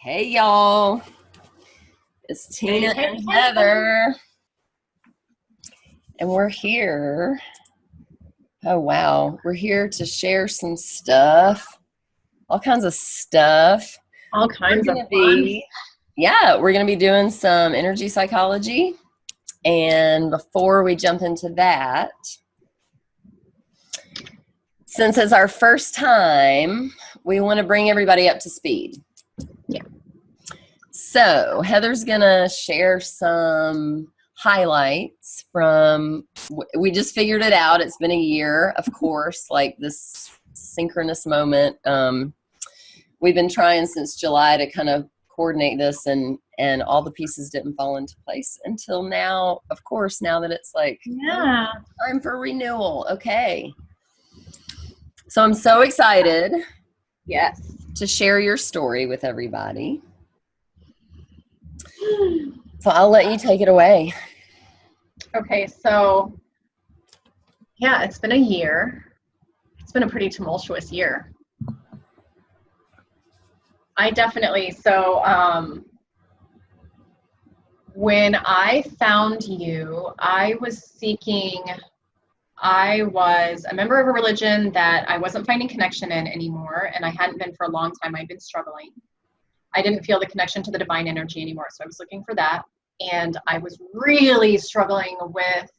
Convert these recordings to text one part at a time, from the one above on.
Hey y'all, it's Tina and Heather, and we're here. Oh wow, we're here to share some stuff, all kinds of stuff. All kinds of fun. We're gonna be doing some energy psychology, and before we jump into that, since it's our first time, we want to bring everybody up to speed. Yeah. So Heather's gonna share some highlights from, we just figured it out. It's been a year, of course, like this synchronous moment. We've been trying since July to kind of coordinate this, and all the pieces didn't fall into place until now. Of course, now that it's like, time for renewal. Okay. So I'm so excited. Yes. To share your story with everybody. So I'll let you take it away. Okay, so yeah, it's been a year. It's been a pretty tumultuous year. When I found you, I was a member of a religion that I wasn't finding connection in anymore, and I hadn't been for a long time. I'd been struggling. I didn't feel the connection to the divine energy anymore, so I was looking for that. And I was really struggling with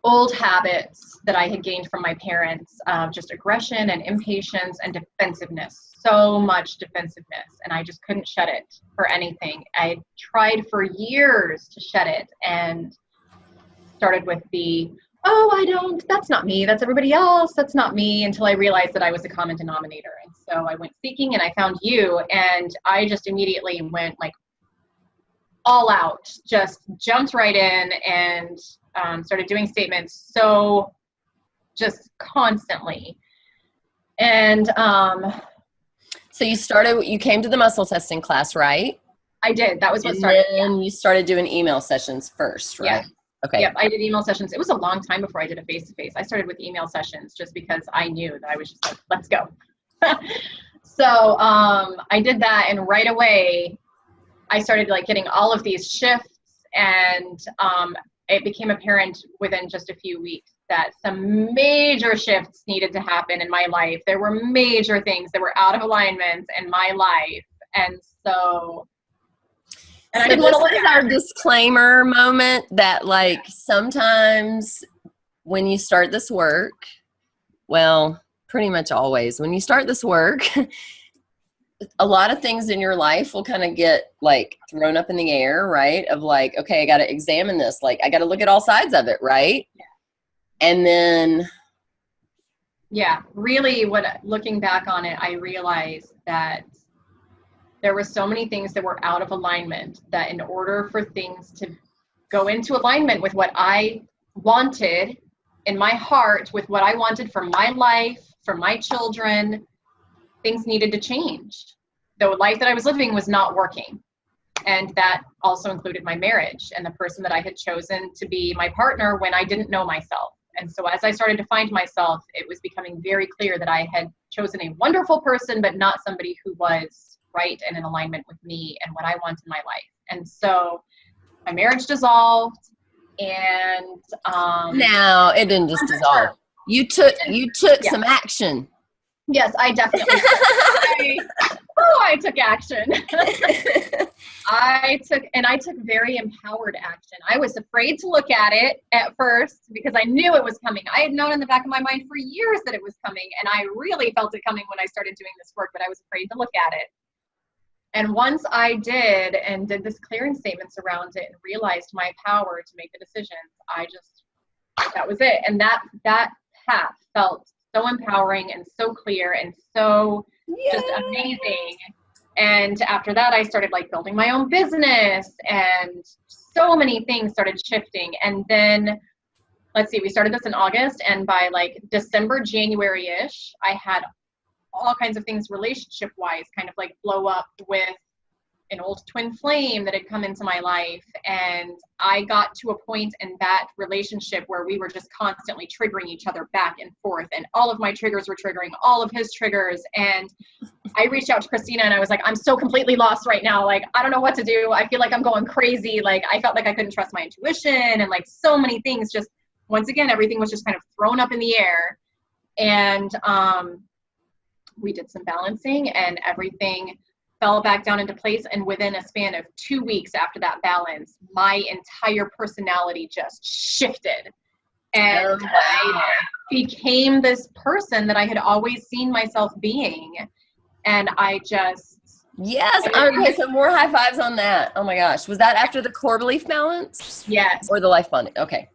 old habits that I had gained from my parents, just aggression and impatience and defensiveness, so much defensiveness, and I just couldn't shed it for anything. I tried for years to shed it, and started with that's not me, that's everybody else, that's not me, until I realized that I was a common denominator. And so I went seeking, and I found you, and I just immediately went like all out, just jumped right in and started doing statements so just constantly. And so you came to the muscle testing class, right? I did. That was what started. And you started doing email sessions first, right? Yeah. Okay. Yep, I did email sessions. It was a long time before I did a face-to-face. I started with email sessions just because I knew that I was just like, let's go. So I did that, and right away I started like getting all of these shifts, and it became apparent within just a few weeks that some major shifts needed to happen in my life. There were major things that were out of alignment in my life, and so. And so I didn't want to look at our disclaimer moment that like sometimes when you start this work, well, pretty much always when you start this work, a lot of things in your life will kind of get like thrown up in the air, right? Of like, okay, I got to examine this. Like I got to look at all sides of it, right? Yeah. And then. Yeah, really looking back on it, I realized that there were so many things that were out of alignment, that in order for things to go into alignment with what I wanted in my heart, with what I wanted for my life, for my children, things needed to change. The life that I was living was not working. And that also included my marriage and the person that I had chosen to be my partner when I didn't know myself. And so as I started to find myself, it was becoming very clear that I had chosen a wonderful person, but not somebody who was right and in alignment with me and what I want in my life. And so my marriage dissolved, and no, it didn't just dissolve. You took some action. Yes, I definitely I took action. I took very empowered action. I was afraid to look at it at first because I knew it was coming. I had known in the back of my mind for years that it was coming, and I really felt it coming when I started doing this work, but I was afraid to look at it. And once I did this clearing statements around it and realized my power to make the decisions, that was it. And that path felt so empowering and so clear and so just amazing. And after that, I started like building my own business, and so many things started shifting. And then, let's see, we started this in August, and by like December, January-ish, I had all kinds of things relationship-wise kind of like blow up with an old twin flame that had come into my life. And I got to a point in that relationship where we were just constantly triggering each other back and forth, and all of my triggers were triggering all of his triggers. And I reached out to Christina and I was like, I'm so completely lost right now. Like, I don't know what to do. I feel like I'm going crazy. Like, I felt like I couldn't trust my intuition and like so many things. Just once again, everything was just kind of thrown up in the air. And we did some balancing and everything fell back down into place. And within a span of 2 weeks after that balance, my entire personality just shifted. And I became this person that I had always seen myself being. And I just... Yes. Okay, so more high fives on that. Oh my gosh. Was that after the core belief balance? Yes. Or the life bonding? Okay.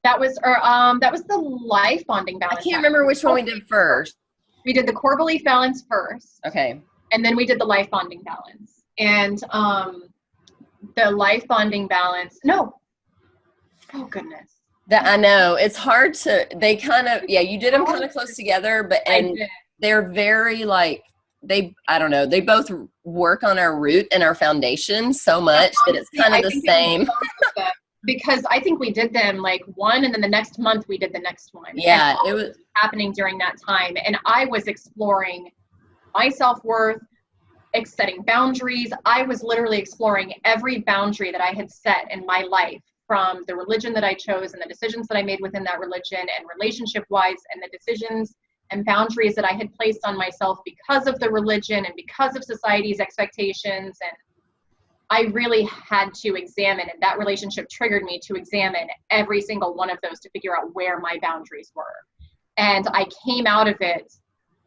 That was the life bonding balance. I can't remember which one we did first. We did the core belief balance first. Okay. And then we did the life bonding balance. And the life bonding balance, no. Oh goodness. That I know. It's hard to, they kind of, yeah, you did them kind of close together, but, and they're very like, I don't know, they both work on our root and our foundation so much that it's kind of the same. Because I think we did them like one, and then the next month we did the next one. Yeah, it was happening during that time. And I was exploring my self-worth, setting boundaries. I was literally exploring every boundary that I had set in my life, from the religion that I chose and the decisions that I made within that religion, and relationship-wise, and the decisions and boundaries that I had placed on myself because of the religion and because of society's expectations. And I really had to examine, and that relationship triggered me to examine every single one of those to figure out where my boundaries were. And I came out of it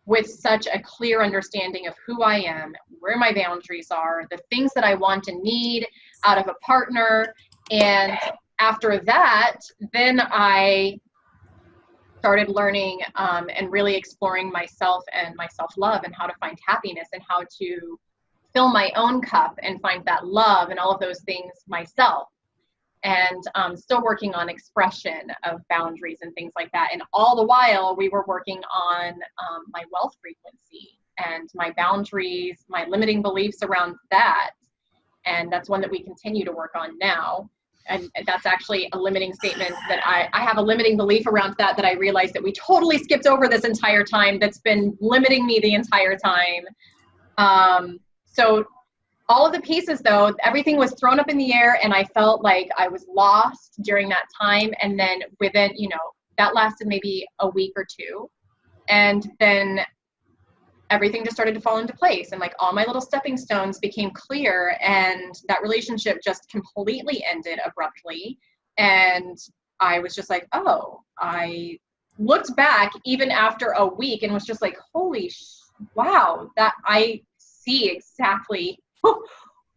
with such a clear understanding of who I am, where my boundaries are, the things that I want and need out of a partner. And after that, then I started learning and really exploring myself and my self-love and how to find happiness and how to fill my own cup and find that love and all of those things myself. And still working on expression of boundaries and things like that. And all the while we were working on my wealth frequency and my boundaries, my limiting beliefs around that. And that's one that we continue to work on now. And that's actually a limiting statement that I have a limiting belief around that I realized that we totally skipped over this entire time, that's been limiting me the entire time. So all of the pieces though, everything was thrown up in the air, and I felt like I was lost during that time. And then within, that lasted maybe a week or two. And then everything just started to fall into place, and like all my little stepping stones became clear, and that relationship just completely ended abruptly. And I was just like, oh, I looked back even after a week and was just like, holy wow, that I see exactly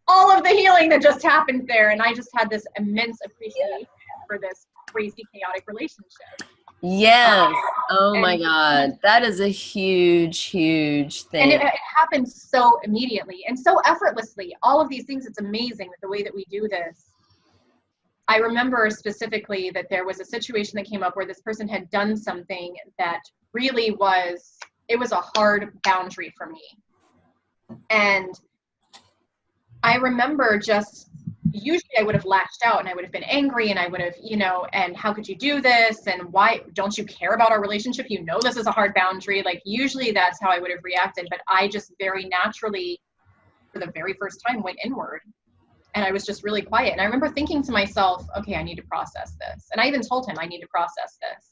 all of the healing that just happened there. And I just had this immense appreciation for this crazy, chaotic relationship. Yes. Oh my God. That is a huge, huge thing. And it happened so immediately and so effortlessly. All of these things, it's amazing the way that we do this. I remember specifically that there was a situation that came up where this person had done something that really was, it was a hard boundary for me. And I remember just, usually I would have lashed out and I would have been angry and I would have, and how could you do this? And why don't you care about our relationship? This is a hard boundary. Like usually that's how I would have reacted, but I just very naturally, for the very first time, went inward. And I was just really quiet. And I remember thinking to myself, okay, I need to process this. And I even told him I need to process this.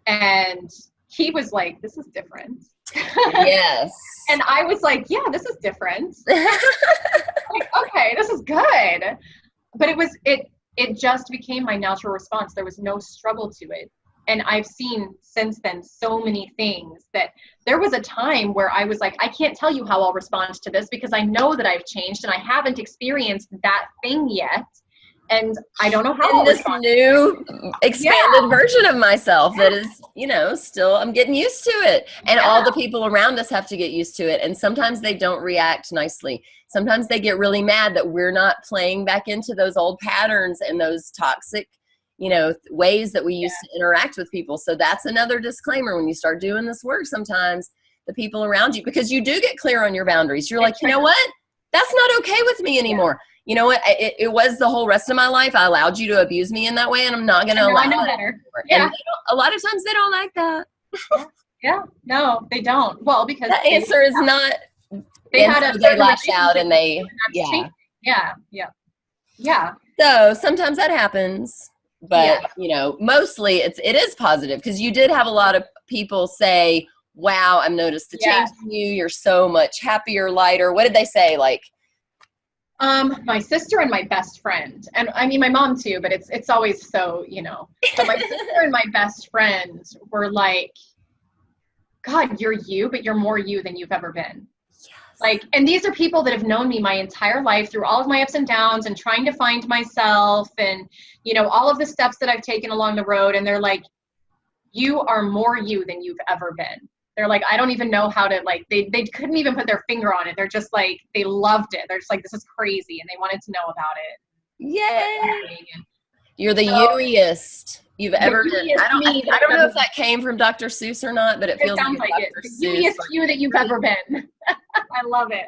And he was like, this is different. Yes. And I was like, yeah, this is different. Like, okay, this is good. But it just became my natural response. There was no struggle to it. And I've seen since then so many things that there was a time where I was like, I can't tell you how I'll respond to this because I know that I've changed and I haven't experienced that thing yet. And I don't know how this new expanded version of myself that is, still, I'm getting used to it. And all the people around us have to get used to it. And sometimes they don't react nicely. Sometimes they get really mad that we're not playing back into those old patterns and those toxic, ways that we used to interact with people. So that's another disclaimer when you start doing this work. Sometimes the people around you, because you do get clear on your boundaries. You're like, you know what? That's not okay with me anymore. You know what? It was the whole rest of my life. I allowed you to abuse me in that way, and I'm not going to allow it. I know better. Yeah. And a lot of times they don't like that. Yeah. No, they don't. Well, because the answer is not they and had so a they certain lash out relationship and they, and that's yeah. changed. Yeah, yeah, yeah, So sometimes that happens, yeah, but you know, mostly it is positive because you did have a lot of people say, "Wow, I've noticed the yeah. change in you. You're so much happier, lighter." What did they say? Like, My sister and my best friend, and I mean my mom too, but it's always so, you know. But my sister and my best friend were like, God, you're you, but you're more you than you've ever been. Like, and these are people that have known me my entire life through all of my ups and downs and trying to find myself and, you know, all of the steps that I've taken along the road. And they're like, you are more you than you've ever been. They're like, I don't even know how to, like, they couldn't even put their finger on it. They're just like, they loved it. They're just like, this is crazy. And they wanted to know about it. yay! You're the So, youiest you've the ever been. youiest me that I don't I've know ever if that came from Dr. Seuss or not, but it It feels like sounds a like it. Dr. The Seuss. youiest you that you've ever been. I love it.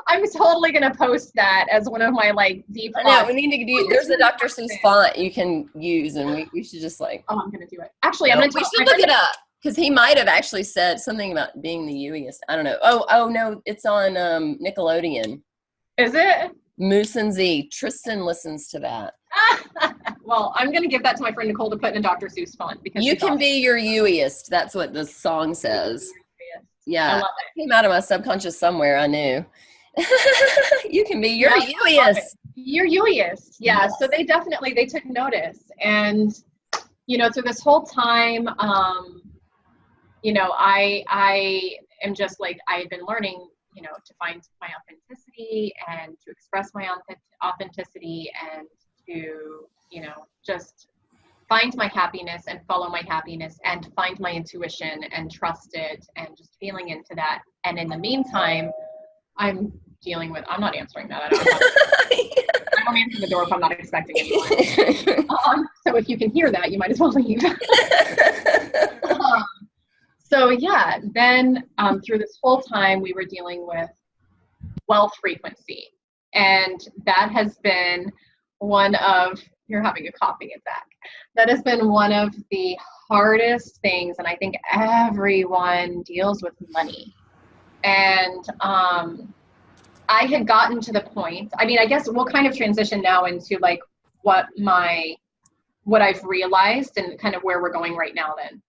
I'm totally gonna post that as one of my like deep I know thoughts. we need to do. There's a Dr. Seuss font you can use, and we should just like. Oh, I'm gonna do it. Actually, I'm No, gonna we tell should my look friend. it up because he might have actually said something about being the youiest. I don't know. Oh no, it's on Nickelodeon. Is it? Moose and Z. Tristan listens to that. Well, I'm gonna give that to my friend Nicole to put in a Dr. Seuss font because You she's can awesome. be your youiest. That's what the song says. I Yeah, love it came out of my subconscious somewhere. I knew. You can be your Yeah, I love it. youiest. You're youiest. Yeah. Yes. So they took notice, and you know, through this whole time, you know, I am just like I had been learning, you know, to find my authenticity and to express my authenticity and to, you know, just find my happiness and follow my happiness and find my intuition and trust it and just feeling into that. And in the meantime, I'm not answering that. I don't answer the door if I'm not expecting anyone. So if you can hear that, you might as well leave. So yeah, then through this whole time, we were dealing with wealth frequency. And that has been one of, you're having a coffee attack. That has been one of the hardest things. And I think everyone deals with money. And I had gotten to the point, I mean, I guess we'll kind of transition now into like what I've realized and kind of where we're going right now then.